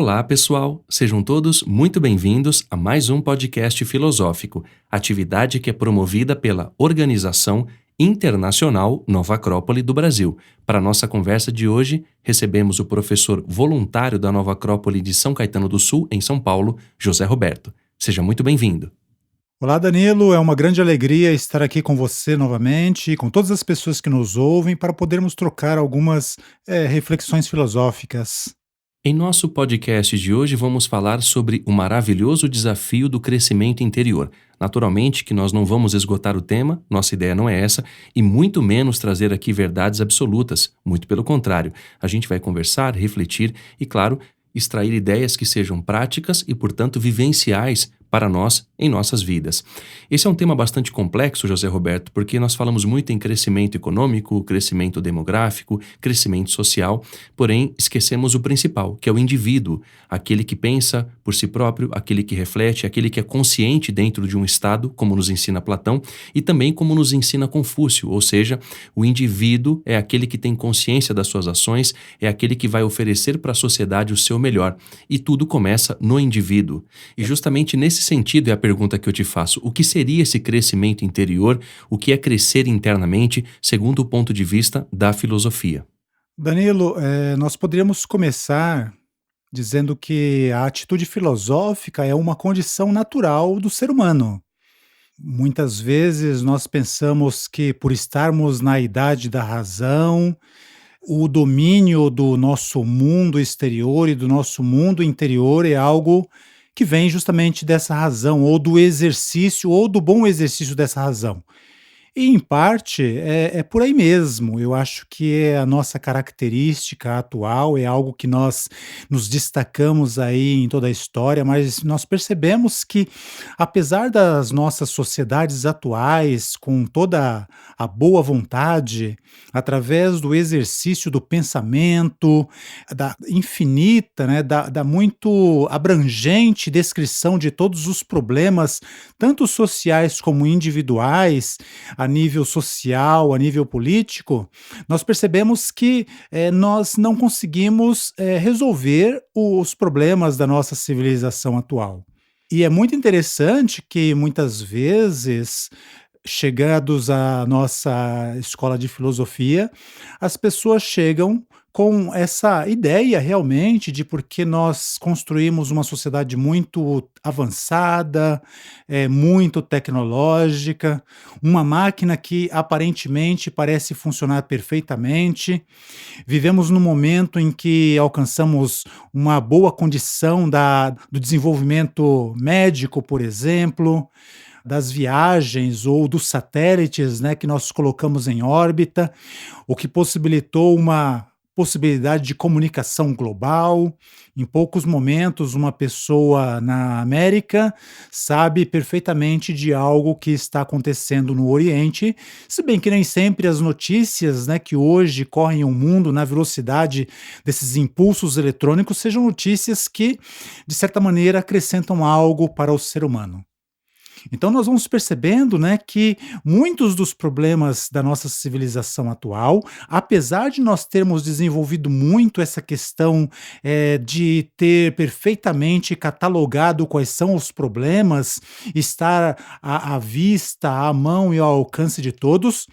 Olá, pessoal! Sejam todos muito bem-vindos a mais um podcast filosófico, atividade que é promovida pela Organização Internacional Nova Acrópole do Brasil. Para a nossa conversa de hoje, recebemos o professor voluntário da Nova Acrópole de São Caetano do Sul, em São Paulo, José Roberto. Seja muito bem-vindo. Olá, Danilo. É uma grande alegria estar aqui com você novamente e com todas as pessoas que nos ouvem para podermos trocar algumas reflexões filosóficas. Em nosso podcast de hoje, vamos falar sobre o maravilhoso desafio do crescimento interior. Naturalmente que nós não vamos esgotar o tema, nossa ideia não é essa, e muito menos trazer aqui verdades absolutas. Muito pelo contrário, a gente vai conversar, refletir e, claro, extrair ideias que sejam práticas e, portanto, vivenciais para nós em nossas vidas. Esse é um tema bastante complexo, José Roberto, porque nós falamos muito em crescimento econômico, crescimento demográfico, crescimento social, porém esquecemos o principal, que é o indivíduo, aquele que pensa por si próprio, aquele que reflete, aquele que é consciente dentro de um estado, como nos ensina Platão, e também como nos ensina Confúcio, ou seja, o indivíduo é aquele que tem consciência das suas ações, é aquele que vai oferecer para a sociedade o seu melhor, e tudo começa no indivíduo. E justamente nesse sentido é a pergunta que eu te faço: o que seria esse crescimento interior? O que é crescer internamente, segundo o ponto de vista da filosofia? Danilo, nós poderíamos começar dizendo que a atitude filosófica é uma condição natural do ser humano. Muitas vezes nós pensamos que, por estarmos na idade da razão, o domínio do nosso mundo exterior e do nosso mundo interior é algo que vem justamente dessa razão, ou do exercício, ou do bom exercício dessa razão. E em parte é por aí mesmo. Eu acho que é a nossa característica atual, é algo que nós nos destacamos aí em toda a história, mas nós percebemos que, apesar das nossas sociedades atuais, com toda a boa vontade, através do exercício do pensamento, da infinita, né, da muito abrangente descrição de todos os problemas, tanto sociais como individuais, a nível social, a nível político, nós percebemos que nós não conseguimos resolver os problemas da nossa civilização atual. E é muito interessante que muitas vezes, chegados à nossa escola de filosofia, as pessoas chegam com essa ideia realmente de porque nós construímos uma sociedade muito avançada, muito tecnológica, uma máquina que aparentemente parece funcionar perfeitamente. Vivemos num momento em que alcançamos uma boa condição do desenvolvimento médico, por exemplo, das viagens ou dos satélites, né, que nós colocamos em órbita, o que possibilitou uma possibilidade de comunicação global. Em poucos momentos, uma pessoa na América sabe perfeitamente de algo que está acontecendo no Oriente, se bem que nem sempre as notícias, né, que hoje correm o mundo na velocidade desses impulsos eletrônicos sejam notícias que, de certa maneira, acrescentam algo para o ser humano. Então nós vamos percebendo, né, que muitos dos problemas da nossa civilização atual, apesar de nós termos desenvolvido muito essa questão, de ter perfeitamente catalogado quais são os problemas, estar à vista, à mão e ao alcance de todos,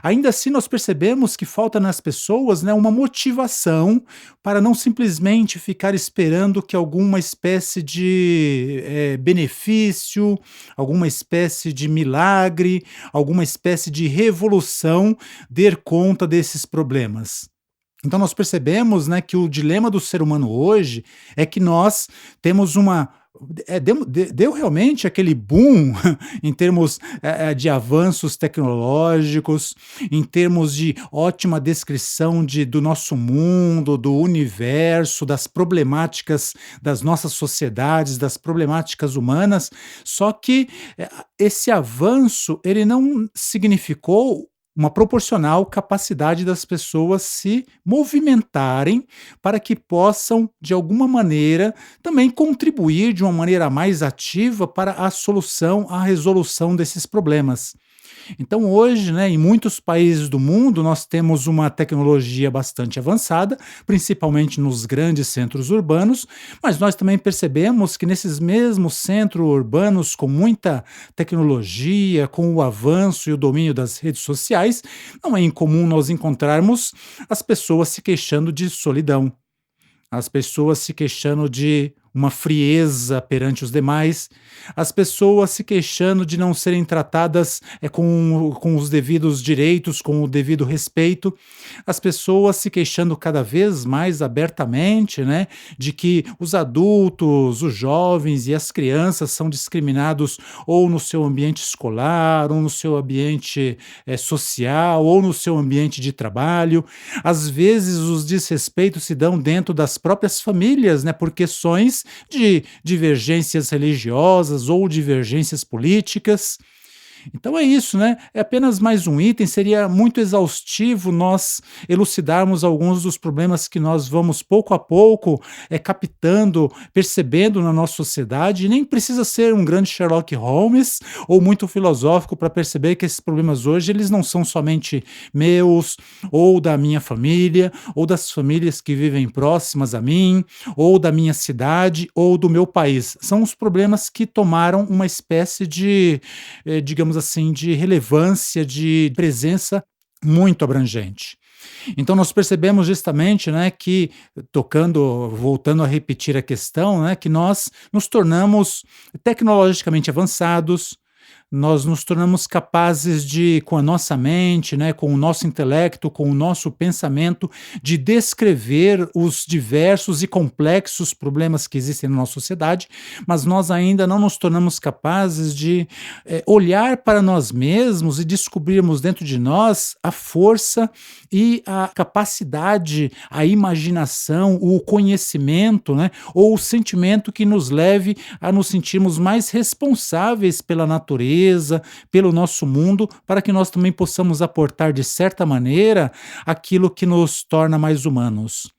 ainda assim nós percebemos que falta nas pessoas, né, uma motivação para não simplesmente ficar esperando que alguma espécie de, benefício, alguma espécie de milagre, alguma espécie de revolução dê conta desses problemas. Então nós percebemos, né, que o dilema do ser humano hoje é que nós temos deu realmente aquele boom em termos de avanços tecnológicos, em termos de ótima descrição do nosso mundo, do universo, das problemáticas das nossas sociedades, das problemáticas humanas. Só que esse avanço ele não significou uma proporcional capacidade das pessoas se movimentarem para que possam, de alguma maneira, também contribuir de uma maneira mais ativa para a solução, a resolução desses problemas. Então hoje, né, em muitos países do mundo, nós temos uma tecnologia bastante avançada, principalmente nos grandes centros urbanos, mas nós também percebemos que nesses mesmos centros urbanos, com muita tecnologia, com o avanço e o domínio das redes sociais, não é incomum nós encontrarmos as pessoas se queixando de solidão, as pessoas se queixando de uma frieza perante os demais, as pessoas se queixando de não serem tratadas com os devidos direitos, com o devido respeito, as pessoas se queixando cada vez mais abertamente, né, de que os adultos, os jovens e as crianças são discriminados ou no seu ambiente escolar, ou no seu ambiente social, ou no seu ambiente de trabalho. Às vezes os desrespeitos se dão dentro das próprias famílias, né, por questões de divergências religiosas ou divergências políticas. Então é isso, né? É apenas mais um item, seria muito exaustivo nós elucidarmos alguns dos problemas que nós vamos pouco a pouco captando, percebendo na nossa sociedade, e nem precisa ser um grande Sherlock Holmes ou muito filosófico para perceber que esses problemas hoje eles não são somente meus, ou da minha família, ou das famílias que vivem próximas a mim, ou da minha cidade, ou do meu país. São os problemas que tomaram uma espécie de digamos assim, de relevância, de presença muito abrangente. Então nós percebemos justamente, né, que voltando a repetir a questão, né, que nós nos tornamos tecnologicamente avançados, nós nos tornamos capazes de, com a nossa mente, né, com o nosso intelecto, com o nosso pensamento, de descrever os diversos e complexos problemas que existem na nossa sociedade, mas nós ainda não nos tornamos capazes de olhar para nós mesmos e descobrirmos dentro de nós a força e a capacidade, a imaginação, o conhecimento, né, ou o sentimento que nos leve a nos sentirmos mais responsáveis pela natureza, pelo nosso mundo, para que nós também possamos aportar, de certa maneira, aquilo que nos torna mais humanos.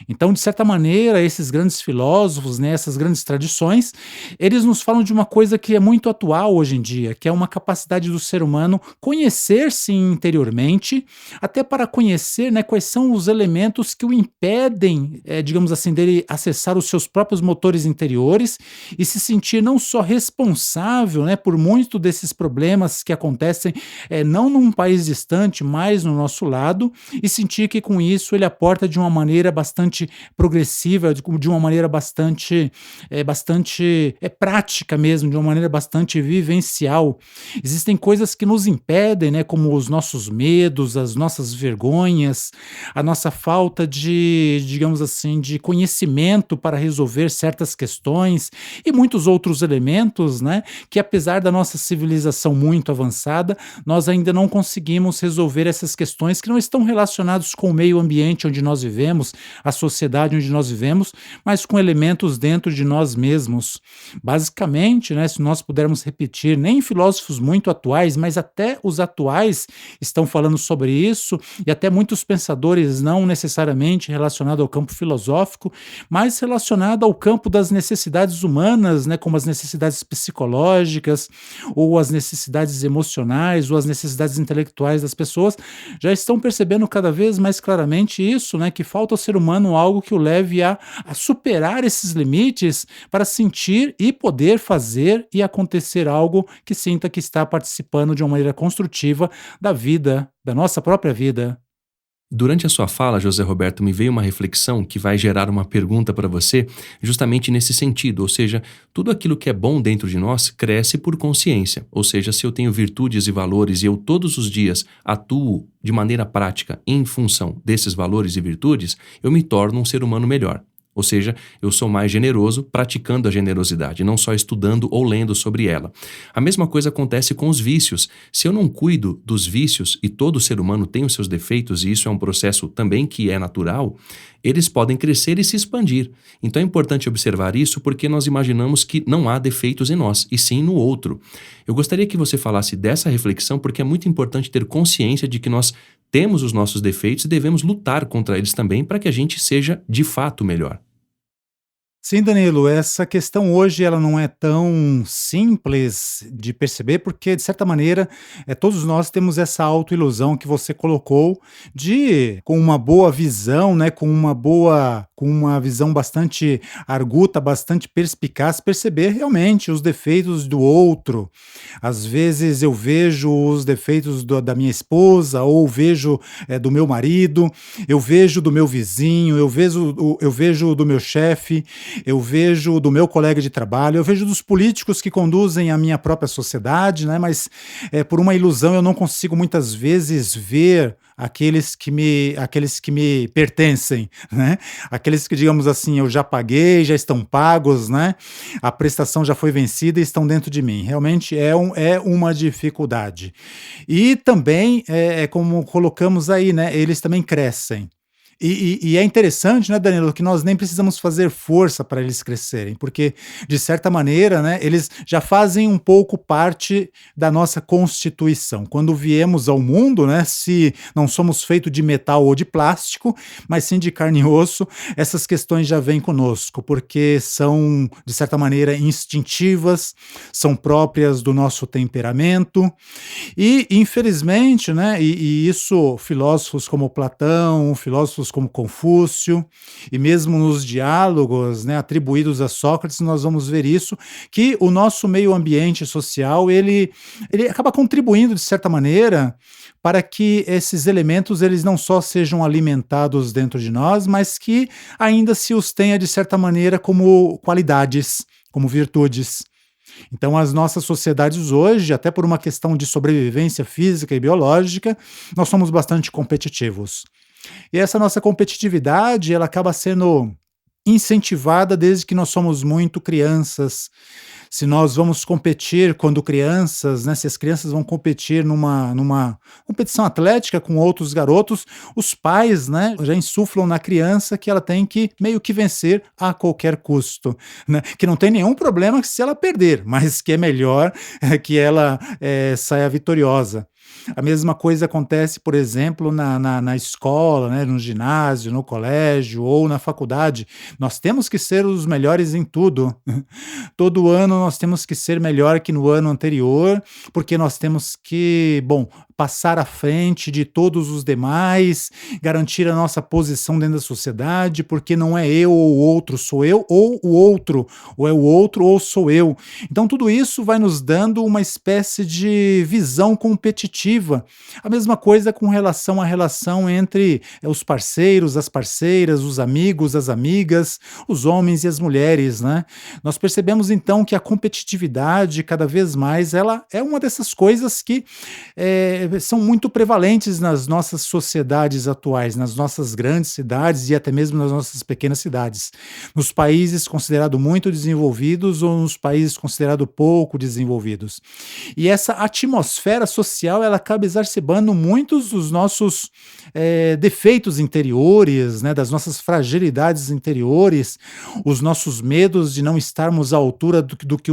Então, de certa maneira, esses grandes filósofos, né, essas grandes tradições, eles nos falam de uma coisa que é muito atual hoje em dia, que é uma capacidade do ser humano conhecer-se interiormente, até para conhecer, né, quais são os elementos que o impedem, digamos assim, dele acessar os seus próprios motores interiores e se sentir não só responsável, né, por muito desses problemas que acontecem, não num país distante, mas no nosso lado, e sentir que com isso ele aporta de uma maneira bastante progressiva, de uma maneira bastante prática mesmo, de uma maneira bastante vivencial. Existem coisas que nos impedem, né, como os nossos medos, as nossas vergonhas, a nossa falta de, digamos assim, de conhecimento para resolver certas questões e muitos outros elementos, né, que apesar da nossa civilização muito avançada, nós ainda não conseguimos resolver essas questões que não estão relacionadas com o meio ambiente onde nós vivemos, a sociedade onde nós vivemos, mas com elementos dentro de nós mesmos. Basicamente, né, se nós pudermos repetir, nem filósofos muito atuais, mas até os atuais estão falando sobre isso, e até muitos pensadores não necessariamente relacionados ao campo filosófico, mas relacionados ao campo das necessidades humanas, né, como as necessidades psicológicas, ou as necessidades emocionais, ou as necessidades intelectuais das pessoas, já estão percebendo cada vez mais claramente isso, né, que falta ao ser humano algo que o leve a superar esses limites para sentir e poder fazer e acontecer algo que sinta que está participando de uma maneira construtiva da vida, da nossa própria vida. Durante a sua fala, José Roberto, me veio uma reflexão que vai gerar uma pergunta para você, justamente nesse sentido, ou seja, tudo aquilo que é bom dentro de nós cresce por consciência, ou seja, se eu tenho virtudes e valores e eu todos os dias atuo de maneira prática em função desses valores e virtudes, eu me torno um ser humano melhor. Ou seja, eu sou mais generoso praticando a generosidade, não só estudando ou lendo sobre ela. A mesma coisa acontece com os vícios. Se eu não cuido dos vícios, e todo ser humano tem os seus defeitos, e isso é um processo também que é natural, eles podem crescer e se expandir. Então é importante observar isso porque nós imaginamos que não há defeitos em nós, e sim no outro. Eu gostaria que você falasse dessa reflexão porque é muito importante ter consciência de que nós temos os nossos defeitos e devemos lutar contra eles também para que a gente seja de fato melhor. Sim, Danilo, essa questão hoje ela não é tão simples de perceber, porque de certa maneira, todos nós temos essa autoilusão que você colocou de com uma boa visão, né, com uma visão bastante arguta, bastante perspicaz, perceber realmente os defeitos do outro. Às vezes eu vejo os defeitos da minha esposa ou vejo, do meu marido, eu vejo do meu vizinho, eu vejo do meu chefe, eu vejo do meu colega de trabalho, eu vejo dos políticos que conduzem a minha própria sociedade, né? Mas por uma ilusão eu não consigo muitas vezes ver aqueles que me pertencem, né? Aqueles que, digamos assim, eu já paguei, já estão pagos, né? A prestação já foi vencida e estão dentro de mim. Realmente é uma dificuldade. E também, como colocamos aí, né? Eles também crescem. E é interessante, né, Danilo, que nós nem precisamos fazer força para eles crescerem, porque, de certa maneira, né, eles já fazem um pouco parte da nossa constituição. Quando viemos ao mundo, né, se não somos feitos de metal ou de plástico, mas sim de carne e osso, essas questões já vêm conosco, porque são, de certa maneira, instintivas, são próprias do nosso temperamento, e, infelizmente, né, e isso filósofos como Platão, filósofos como Confúcio, e mesmo nos diálogos, né, atribuídos a Sócrates, nós vamos ver isso, que o nosso meio ambiente social, ele acaba contribuindo, de certa maneira, para que esses elementos eles não só sejam alimentados dentro de nós, mas que ainda se os tenha, de certa maneira, como qualidades, como virtudes. Então, as nossas sociedades hoje, até por uma questão de sobrevivência física e biológica, nós somos bastante competitivos. E essa nossa competitividade, ela acaba sendo incentivada desde que nós somos muito crianças. Se nós vamos competir quando crianças, né, se as crianças vão competir numa competição atlética com outros garotos, os pais, né, já insuflam na criança que ela tem que meio que vencer a qualquer custo, né, que não tem nenhum problema se ela perder, mas que é melhor que ela saia vitoriosa. A mesma coisa acontece, por exemplo, na escola, né, no ginásio, no colégio ou na faculdade. Nós temos que ser os melhores em tudo. Todo ano nós temos que ser melhor que no ano anterior, porque nós temos que, bom, passar à frente de todos os demais, garantir a nossa posição dentro da sociedade, porque não é eu ou o outro, sou eu ou o outro, ou é o outro ou sou eu. Então tudo isso vai nos dando uma espécie de visão competitiva. A mesma coisa com relação à relação entre os parceiros, as parceiras, os amigos, as amigas, os homens e as mulheres, né? Nós percebemos então que a competitividade, cada vez mais, ela é uma dessas coisas que são muito prevalentes nas nossas sociedades atuais, nas nossas grandes cidades e até mesmo nas nossas pequenas cidades. Nos países considerados muito desenvolvidos ou nos países considerados pouco desenvolvidos. E essa atmosfera social, ela acaba exacerbando muitos dos nossos defeitos interiores, né, das nossas fragilidades interiores, os nossos medos de não estarmos à altura do que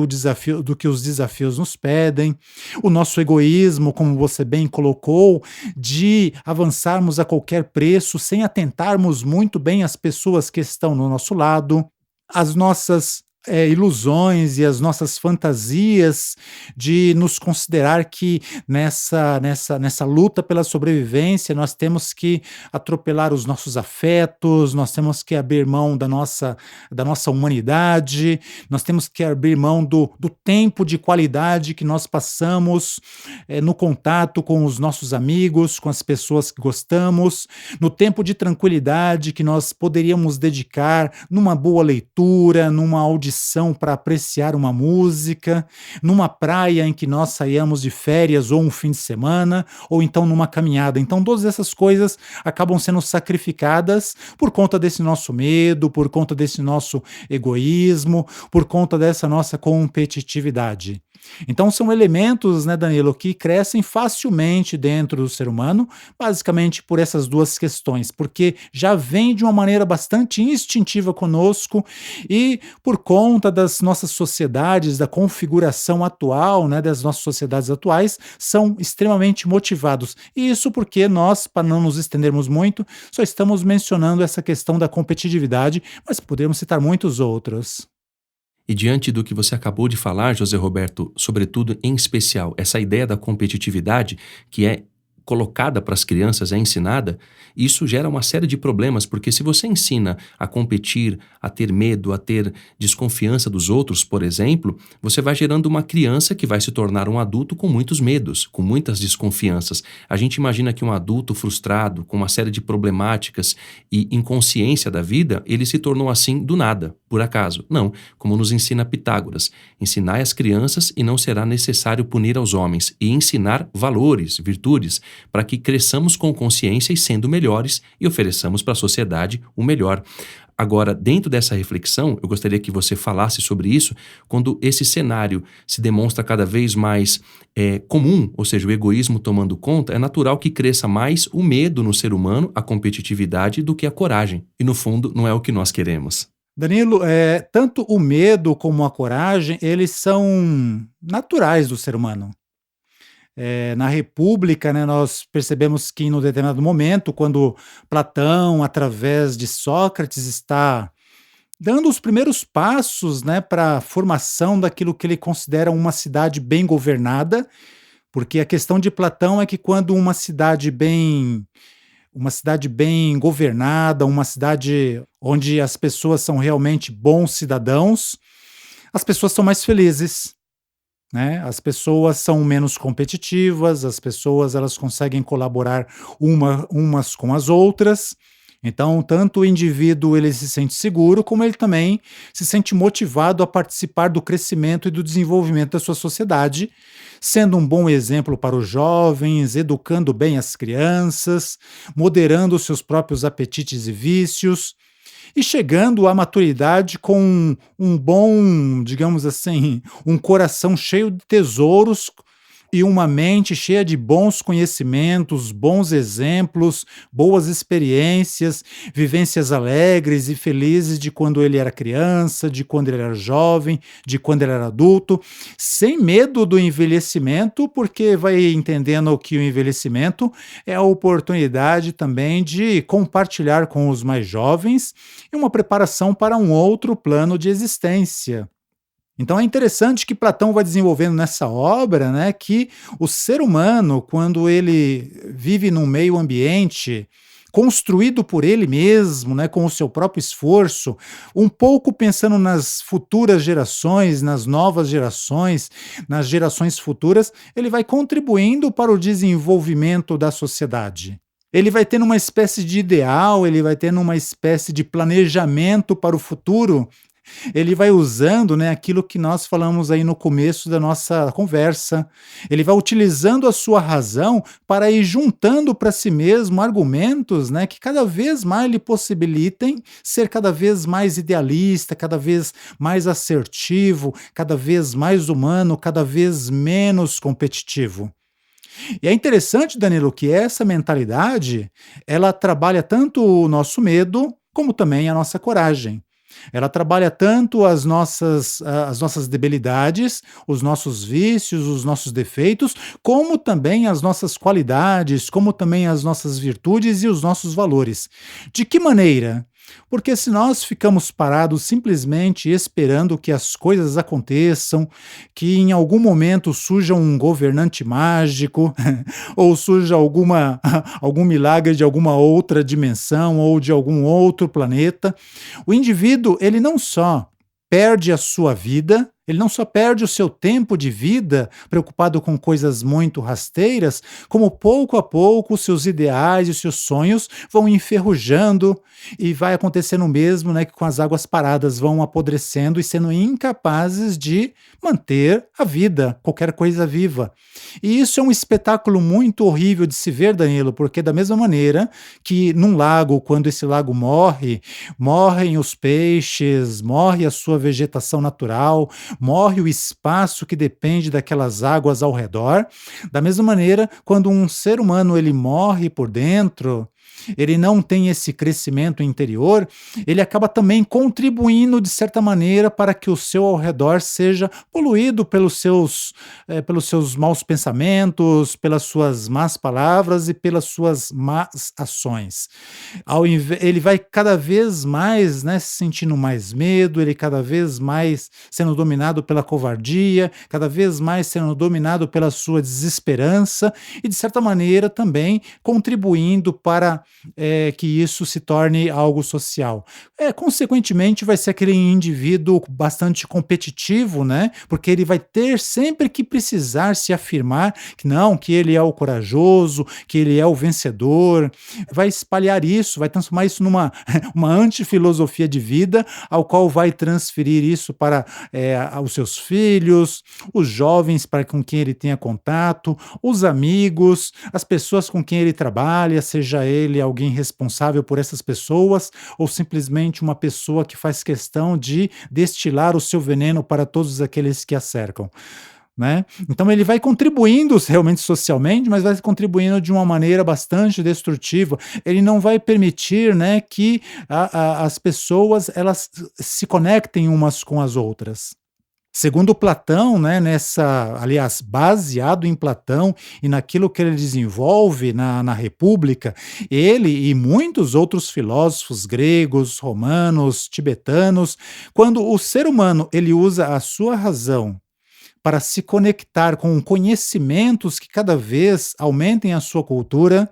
os desafios nos pedem, o nosso egoísmo, como você bem colocou, de avançarmos a qualquer preço sem atentarmos muito bem às pessoas que estão no nosso lado, as nossas ilusões e as nossas fantasias de nos considerar que nessa luta pela sobrevivência nós temos que atropelar os nossos afetos, nós temos que abrir mão da nossa humanidade, nós temos que abrir mão do tempo de qualidade que nós passamos no contato com os nossos amigos, com as pessoas que gostamos, no tempo de tranquilidade que nós poderíamos dedicar numa boa leitura, numa audição para apreciar uma música, numa praia em que nós saíamos de férias ou um fim de semana, ou então numa caminhada. Então todas essas coisas acabam sendo sacrificadas por conta desse nosso medo, por conta desse nosso egoísmo, por conta dessa nossa competitividade. Então são elementos, né, Danilo, que crescem facilmente dentro do ser humano, basicamente por essas duas questões, porque já vem de uma maneira bastante instintiva conosco e por conta conta das nossas sociedades, da configuração atual, né, das nossas sociedades atuais, são extremamente motivados. E isso porque nós, para não nos estendermos muito, só estamos mencionando essa questão da competitividade, mas podemos citar muitos outros. E diante do que você acabou de falar, José Roberto, sobretudo em especial, essa ideia da competitividade que é colocada para as crianças, é ensinada, isso gera uma série de problemas, porque se você ensina a competir, a ter medo, a ter desconfiança dos outros, por exemplo, você vai gerando uma criança que vai se tornar um adulto com muitos medos, com muitas desconfianças. A gente imagina que um adulto frustrado, com uma série de problemáticas e inconsciência da vida, ele se tornou assim do nada, por acaso. Não, como nos ensina Pitágoras, ensinai às crianças e não será necessário punir aos homens, e ensinar valores, virtudes, para que cresçamos com consciência e sendo melhores e ofereçamos para a sociedade o melhor. Agora, dentro dessa reflexão, eu gostaria que você falasse sobre isso, quando esse cenário se demonstra cada vez mais comum, ou seja, o egoísmo tomando conta, é natural que cresça mais o medo no ser humano, a competitividade, do que a coragem. E, no fundo, não é o que nós queremos. Danilo, tanto o medo como a coragem, eles são naturais do ser humano. Na República, né, nós percebemos que, em um determinado momento, quando Platão, através de Sócrates, está dando os primeiros passos, né, para a formação daquilo que ele considera uma cidade bem governada, porque a questão de Platão é que quando uma cidade bem governada, uma cidade onde as pessoas são realmente bons cidadãos, as pessoas são mais felizes, né? As pessoas são menos competitivas, as pessoas elas conseguem colaborar umas com as outras. Então, tanto o indivíduo ele se sente seguro, como ele também se sente motivado a participar do crescimento e do desenvolvimento da sua sociedade, sendo um bom exemplo para os jovens, educando bem as crianças, moderando os seus próprios apetites e vícios, e chegando à maturidade com um bom, digamos assim, um coração cheio de tesouros e uma mente cheia de bons conhecimentos, bons exemplos, boas experiências, vivências alegres e felizes de quando ele era criança, de quando ele era jovem, de quando ele era adulto, sem medo do envelhecimento, porque vai entendendo que o envelhecimento é a oportunidade também de compartilhar com os mais jovens e uma preparação para um outro plano de existência. Então é interessante que Platão vai desenvolvendo nessa obra, né, que o ser humano, quando ele vive num meio ambiente construído por ele mesmo, né, com o seu próprio esforço, um pouco pensando nas futuras gerações, nas novas gerações, nas gerações futuras, ele vai contribuindo para o desenvolvimento da sociedade. Ele vai tendo uma espécie de ideal, ele vai tendo uma espécie de planejamento para o futuro. Ele vai usando, né, aquilo que nós falamos aí no começo da nossa conversa. Ele vai utilizando a sua razão para ir juntando para si mesmo argumentos, né, que cada vez mais lhe possibilitem ser cada vez mais idealista, cada vez mais assertivo, cada vez mais humano, cada vez menos competitivo. E é interessante, Danilo, que essa mentalidade, ela trabalha tanto o nosso medo, como também a nossa coragem. Ela trabalha tanto as nossas debilidades, os nossos vícios, os nossos defeitos, como também as nossas qualidades, como também as nossas virtudes e os nossos valores. De que maneira? Porque se nós ficamos parados simplesmente esperando que as coisas aconteçam, que em algum momento surja um governante mágico, ou surja algum milagre de alguma outra dimensão ou de algum outro planeta, o indivíduo, ele não só perde a sua vida, ele não só perde o seu tempo de vida preocupado com coisas muito rasteiras, como pouco a pouco os seus ideais e os seus sonhos vão enferrujando e vai acontecendo o mesmo, né, que com as águas paradas vão apodrecendo e sendo incapazes de manter a vida, qualquer coisa viva. E isso é um espetáculo muito horrível de se ver, Danilo, porque da mesma maneira que num lago, quando esse lago morre, morrem os peixes, morre a sua vegetação natural, morre o espaço que depende daquelas águas ao redor. Da mesma maneira, quando um ser humano ele morre por dentro, ele não tem esse crescimento interior, ele acaba também contribuindo de certa maneira para que o seu ao redor seja poluído pelos seus maus pensamentos, pelas suas más palavras e pelas suas más ações. Ele vai cada vez mais, né, se sentindo mais medo, ele cada vez mais sendo dominado pela covardia, cada vez mais sendo dominado pela sua desesperança e, de certa maneira, também contribuindo para que isso se torne algo social. Consequentemente, vai ser aquele indivíduo bastante competitivo, né? Porque ele vai ter sempre que precisar se afirmar que não, que ele é o corajoso, que ele é o vencedor. Vai espalhar isso, vai transformar isso numa uma antifilosofia de vida, ao qual vai transferir isso para os seus filhos, os jovens para com quem ele tenha contato, os amigos, as pessoas com quem ele trabalha, seja ele alguém responsável por essas pessoas ou simplesmente uma pessoa que faz questão de destilar o seu veneno para todos aqueles que a cercam, né? Então ele vai contribuindo realmente socialmente, mas vai contribuindo de uma maneira bastante destrutiva. Ele não vai permitir, né, que as pessoas elas se conectem umas com as outras. Segundo Platão, né, aliás, baseado em Platão e naquilo que ele desenvolve na República, ele e muitos outros filósofos gregos, romanos, tibetanos, quando o ser humano ele usa a sua razão para se conectar com conhecimentos que cada vez aumentem a sua cultura,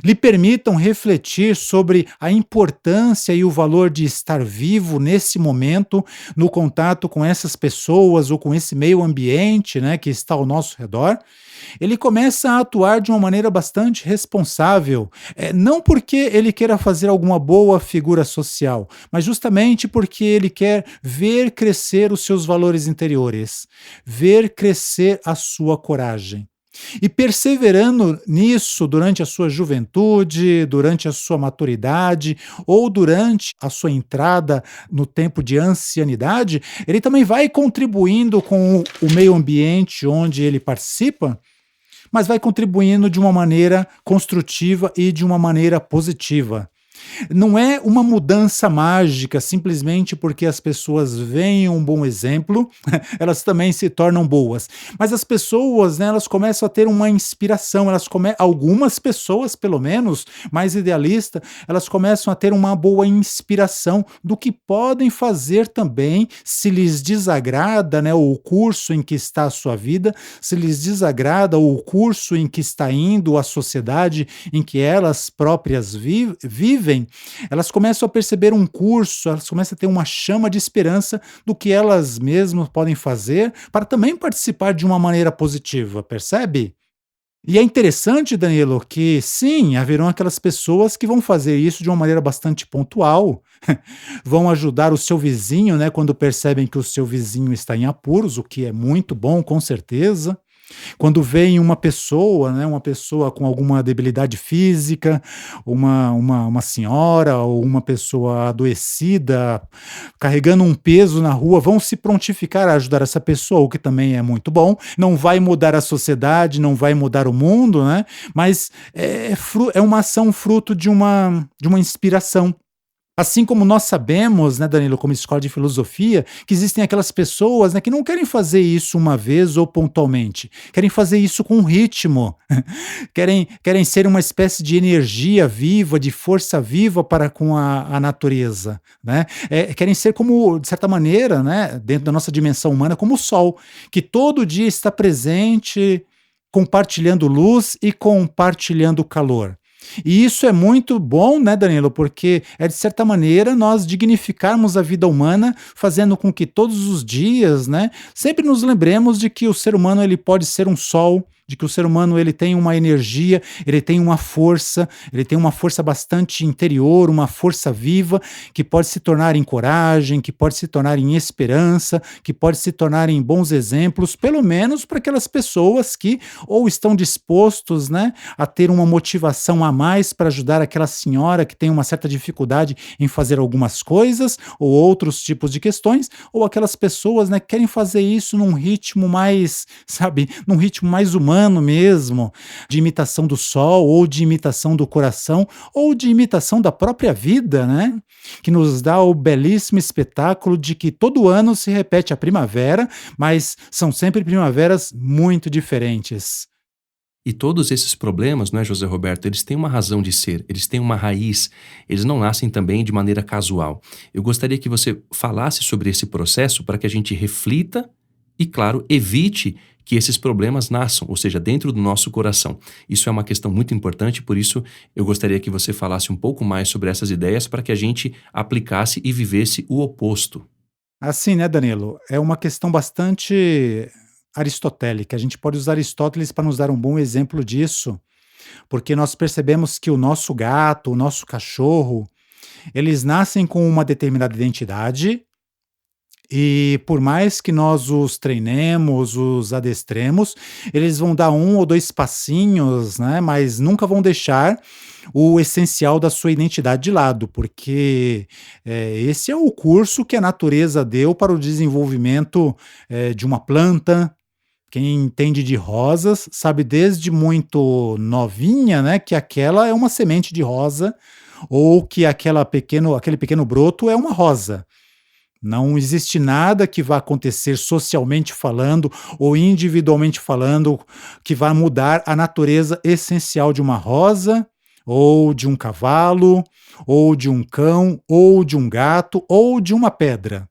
lhe permitam refletir sobre a importância e o valor de estar vivo nesse momento, no contato com essas pessoas ou com esse meio ambiente, né, que está ao nosso redor, ele começa a atuar de uma maneira bastante responsável, não porque ele queira fazer alguma boa figura social, mas justamente porque ele quer ver crescer os seus valores interiores, ver crescer a sua coragem. E perseverando nisso durante a sua juventude, durante a sua maturidade ou durante a sua entrada no tempo de ancianidade, ele também vai contribuindo com o meio ambiente onde ele participa, mas vai contribuindo de uma maneira construtiva e de uma maneira positiva. Não é uma mudança mágica simplesmente porque as pessoas veem um bom exemplo, elas também se tornam boas. Mas as pessoas, né, elas começam a ter uma inspiração, algumas pessoas, pelo menos, mais idealistas, elas começam a ter uma boa inspiração do que podem fazer também, se lhes desagrada, né, o curso em que está a sua vida, se lhes desagrada o curso em que está indo a sociedade em que elas próprias vivem, elas começam a perceber um curso, elas começam a ter uma chama de esperança do que elas mesmas podem fazer para também participar de uma maneira positiva, percebe? E é interessante, Danilo, que sim, haverão aquelas pessoas que vão fazer isso de uma maneira bastante pontual, vão ajudar o seu vizinho, né, quando percebem que o seu vizinho está em apuros, o que é muito bom, com certeza. Quando vem uma pessoa, né, uma pessoa com alguma debilidade física, uma senhora ou uma pessoa adoecida, carregando um peso na rua, vão se prontificar a ajudar essa pessoa, o que também é muito bom. Não vai mudar a sociedade, não vai mudar o mundo, né? Mas é uma ação fruto de uma inspiração. Assim como nós sabemos, né, Danilo, como escola de filosofia, que existem aquelas pessoas, né, que não querem fazer isso uma vez ou pontualmente, querem fazer isso com ritmo, querem ser uma espécie de energia viva, de força viva para com a natureza, né? Querem ser como, de certa maneira, né, dentro da nossa dimensão humana, como o sol, que todo dia está presente, compartilhando luz e compartilhando calor. E isso é muito bom, né, Danilo? Porque de certa maneira, nós dignificarmos a vida humana, fazendo com que todos os dias, né, sempre nos lembremos de que o ser humano ele pode ser um sol, de que o ser humano ele tem uma energia, ele tem uma força bastante interior, uma força viva, que pode se tornar em coragem, que pode se tornar em esperança, que pode se tornar em bons exemplos, pelo menos para aquelas pessoas que ou estão dispostos, né, a ter uma motivação a mais para ajudar aquela senhora que tem uma certa dificuldade em fazer algumas coisas, ou outros tipos de questões, ou aquelas pessoas, né, que querem fazer isso num ritmo mais, sabe, num ritmo mais humano, humano mesmo, de imitação do sol, ou de imitação do coração, ou de imitação da própria vida, né? Que nos dá o belíssimo espetáculo de que todo ano se repete a primavera, mas são sempre primaveras muito diferentes. E todos esses problemas, não é, José Roberto, eles têm uma razão de ser, eles têm uma raiz, eles não nascem também de maneira casual. Eu gostaria que você falasse sobre esse processo para que a gente reflita e, claro, evite que esses problemas nasçam, ou seja, dentro do nosso coração. Isso é uma questão muito importante, por isso eu gostaria que você falasse um pouco mais sobre essas ideias para que a gente aplicasse e vivesse o oposto. Assim, né, Danilo? É uma questão bastante aristotélica. A gente pode usar Aristóteles para nos dar um bom exemplo disso, porque nós percebemos que o nosso gato, o nosso cachorro, eles nascem com uma determinada identidade e por mais que nós os treinemos, os adestremos, eles vão dar um ou dois passinhos, né, mas nunca vão deixar o essencial da sua identidade de lado, porque, esse é o curso que a natureza deu para o desenvolvimento, de uma planta. Quem entende de rosas sabe desde muito novinha, né, que aquela é uma semente de rosa ou que aquele pequeno broto é uma rosa. Não existe nada que vá acontecer socialmente falando ou individualmente falando que vá mudar a natureza essencial de uma rosa, ou de um cavalo, ou de um cão, ou de um gato, ou de uma pedra.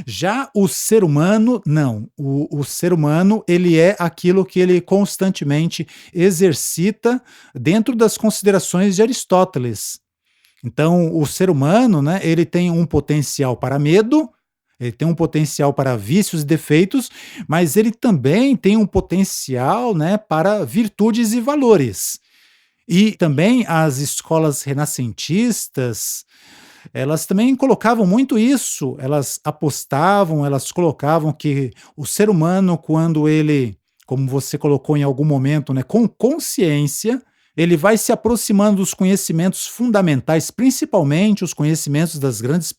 Já o ser humano, não. O ser humano, ele é aquilo que ele constantemente exercita dentro das considerações de Aristóteles. Então, o ser humano, né, ele tem um potencial para medo, ele tem um potencial para vícios e defeitos, mas ele também tem um potencial, né, para virtudes e valores. E também as escolas renascentistas, elas também colocavam muito isso, elas apostavam, elas colocavam que o ser humano, quando ele, como você colocou em algum momento, né, com consciência, ele vai se aproximando dos conhecimentos fundamentais, principalmente os conhecimentos das grandes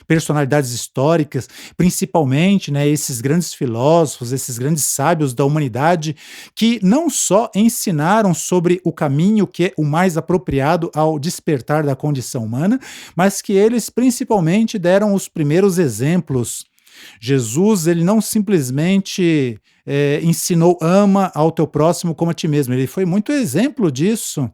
personalidades históricas, principalmente, né, esses grandes filósofos, esses grandes sábios da humanidade, que não só ensinaram sobre o caminho que é o mais apropriado ao despertar da condição humana, mas que eles principalmente deram os primeiros exemplos. Jesus, ele não simplesmente ensinou ama ao teu próximo como a ti mesmo, ele foi muito exemplo disso.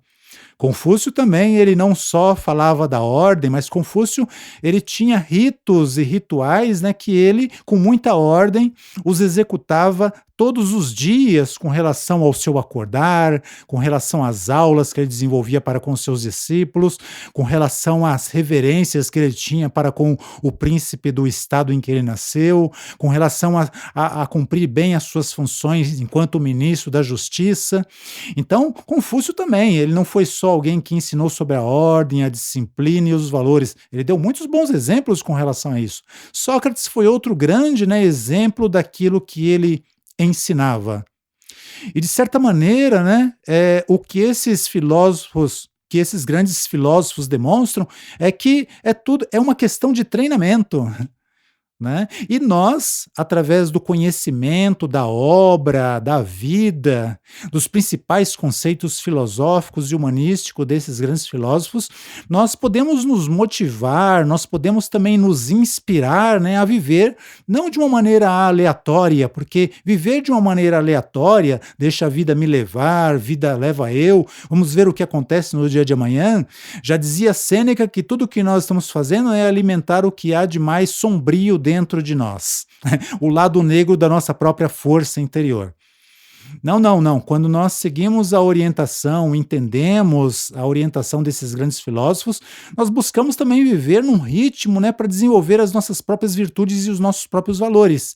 Confúcio também, ele não só falava da ordem, mas Confúcio, ele tinha ritos e rituais, né, que ele, com muita ordem, os executava todos os dias com relação ao seu acordar, com relação às aulas que ele desenvolvia para com seus discípulos, com relação às reverências que ele tinha para com o príncipe do estado em que ele nasceu, com relação a cumprir bem as suas funções enquanto ministro da justiça. Então, Confúcio também, ele não foi só alguém que ensinou sobre a ordem, a disciplina e os valores, ele deu muitos bons exemplos com relação a isso. Sócrates foi outro grande, né, exemplo daquilo que ele ensinava. E de certa maneira, né, o que esses grandes filósofos demonstram é que é uma questão de treinamento. Né? E nós, através do conhecimento da obra, da vida, dos principais conceitos filosóficos e humanísticos desses grandes filósofos, nós podemos nos motivar, nós podemos também nos inspirar, né, a viver não de uma maneira aleatória, porque viver de uma maneira aleatória deixa a vida me levar, vida leva eu, vamos ver o que acontece no dia de amanhã. Já dizia Sêneca que tudo que nós estamos fazendo é alimentar o que há de mais sombrio dentro de nós, o lado negro da nossa própria força interior. Não, não, não. Quando nós seguimos a orientação, entendemos a orientação desses grandes filósofos, nós buscamos também viver num ritmo, né, para desenvolver as nossas próprias virtudes e os nossos próprios valores.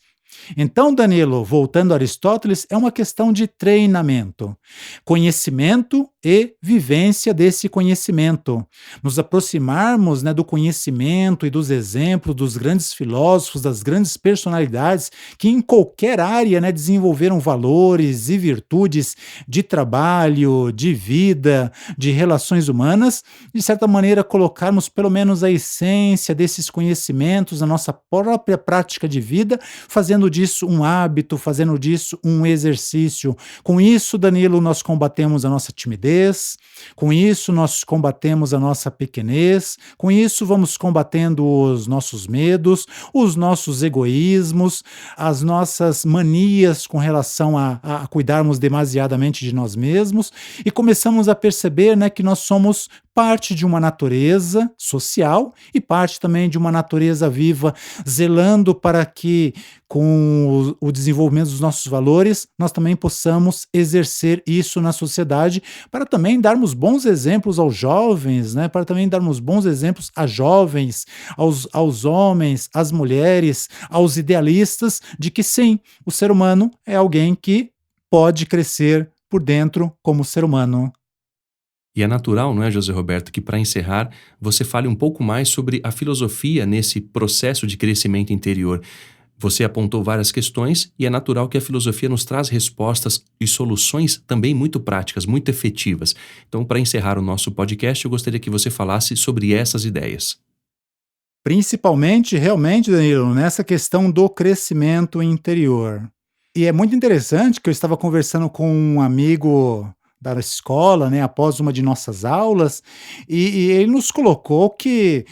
Então, Danilo, voltando a Aristóteles, é uma questão de treinamento, conhecimento e vivência desse conhecimento. Nos aproximarmos, né, do conhecimento e dos exemplos dos grandes filósofos, das grandes personalidades que em qualquer área, né, desenvolveram valores e virtudes de trabalho, de vida, de relações humanas, de certa maneira colocarmos pelo menos a essência desses conhecimentos na nossa própria prática de vida, fazendo fazendo disso um hábito, fazendo disso um exercício. Com isso, Danilo, nós combatemos a nossa timidez, com isso nós combatemos a nossa pequenez, com isso vamos combatendo os nossos medos, os nossos egoísmos, as nossas manias com relação a cuidarmos demasiadamente de nós mesmos, e começamos a perceber, né, que nós somos parte de uma natureza social e parte também de uma natureza viva, zelando para que, com o desenvolvimento dos nossos valores, nós também possamos exercer isso na sociedade, para também darmos bons exemplos aos jovens, né? Para também darmos bons exemplos a jovens, aos homens, às mulheres, aos idealistas, de que sim, o ser humano é alguém que pode crescer por dentro como ser humano. E é natural, não é, José Roberto, que para encerrar você fale um pouco mais sobre a filosofia nesse processo de crescimento interior. Você apontou várias questões e é natural que a filosofia nos traz respostas e soluções também muito práticas, muito efetivas. Então, para encerrar o nosso podcast, eu gostaria que você falasse sobre essas ideias. Principalmente, realmente, Danilo, nessa questão do crescimento interior. E é muito interessante que eu estava conversando com um amigo da escola, né, após uma de nossas aulas, e ele nos colocou que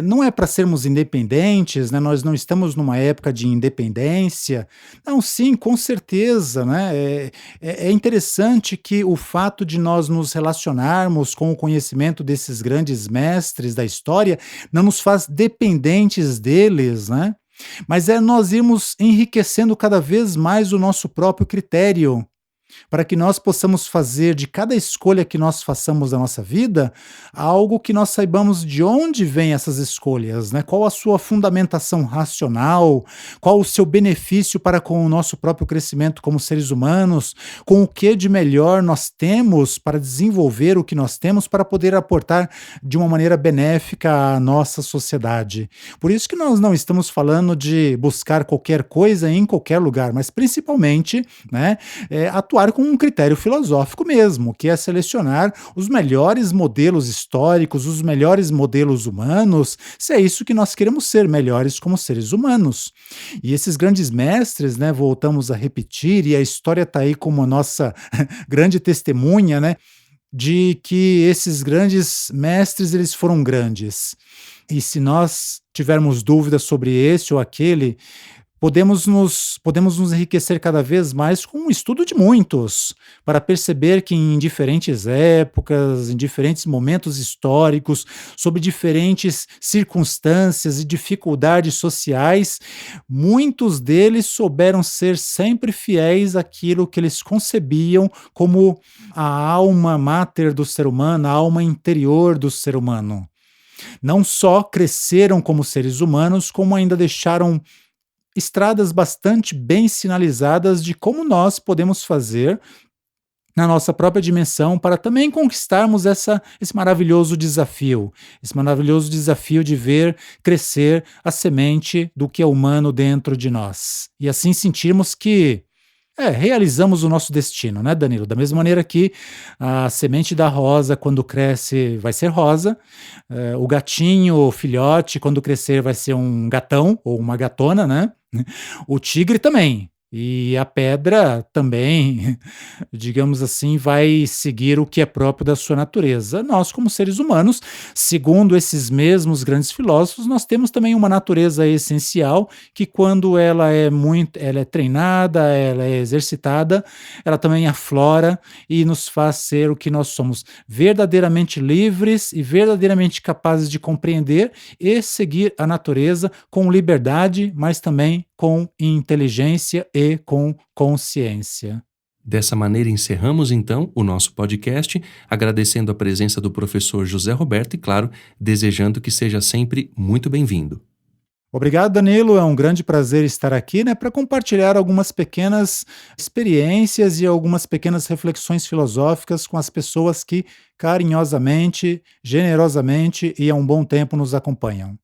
não é para sermos independentes, né, nós não estamos numa época de independência. Não, sim, com certeza, né, é interessante que o fato de nós nos relacionarmos com o conhecimento desses grandes mestres da história não nos faz dependentes deles, né, mas é nós irmos enriquecendo cada vez mais o nosso próprio critério, para que nós possamos fazer de cada escolha que nós façamos na nossa vida, algo que nós saibamos de onde vêm essas escolhas, né? Qual a sua fundamentação racional, qual o seu benefício para com o nosso próprio crescimento como seres humanos, com o que de melhor nós temos para desenvolver o que nós temos para poder aportar de uma maneira benéfica à nossa sociedade. Por isso que nós não estamos falando de buscar qualquer coisa em qualquer lugar, mas principalmente, né, atuar com um critério filosófico mesmo, que é selecionar os melhores modelos históricos, os melhores modelos humanos, se é isso que nós queremos ser, melhores como seres humanos. E esses grandes mestres, né, voltamos a repetir, e a história está aí como a nossa grande testemunha, né, de que esses grandes mestres, eles foram grandes. E se nós tivermos dúvidas sobre esse ou aquele, podemos nos enriquecer cada vez mais com o estudo de muitos, para perceber que em diferentes épocas, em diferentes momentos históricos, sob diferentes circunstâncias e dificuldades sociais, muitos deles souberam ser sempre fiéis àquilo que eles concebiam como a alma máter do ser humano, a alma interior do ser humano. Não só cresceram como seres humanos, como ainda deixaram estradas bastante bem sinalizadas de como nós podemos fazer na nossa própria dimensão para também conquistarmos esse maravilhoso desafio de ver crescer a semente do que é humano dentro de nós. E assim sentirmos que realizamos o nosso destino, né, Danilo? Da mesma maneira que a semente da rosa, quando cresce, vai ser rosa, o gatinho, o filhote, quando crescer, vai ser um gatão ou uma gatona, né? O tigre também. E a pedra também, digamos assim, vai seguir o que é próprio da sua natureza. Nós, como seres humanos, segundo esses mesmos grandes filósofos, nós temos também uma natureza essencial que, quando ela é treinada, ela é exercitada, ela também aflora e nos faz ser o que nós somos, verdadeiramente livres e verdadeiramente capazes de compreender e seguir a natureza com liberdade, mas também com inteligência e com consciência. Dessa maneira, encerramos então o nosso podcast, agradecendo a presença do professor José Roberto e, claro, desejando que seja sempre muito bem-vindo. Obrigado, Danilo. É um grande prazer estar aqui, né, para compartilhar algumas pequenas experiências e algumas pequenas reflexões filosóficas com as pessoas que carinhosamente, generosamente e há um bom tempo nos acompanham.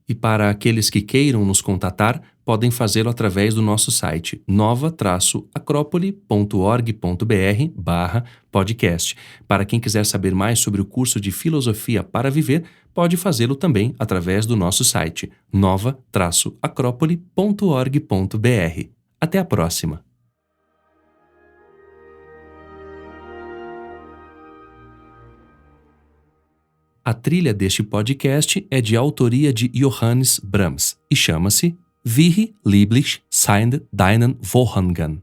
E para aqueles que queiram nos contatar, podem fazê-lo através do nosso site nova-acropole.org.br/podcast. Para quem quiser saber mais sobre o curso de Filosofia para Viver, pode fazê-lo também através do nosso site nova-acrópole.org.br. Até a próxima! A trilha deste podcast é de autoria de Johannes Brahms e chama-se Wie lieblich sind deinen Wohnungen.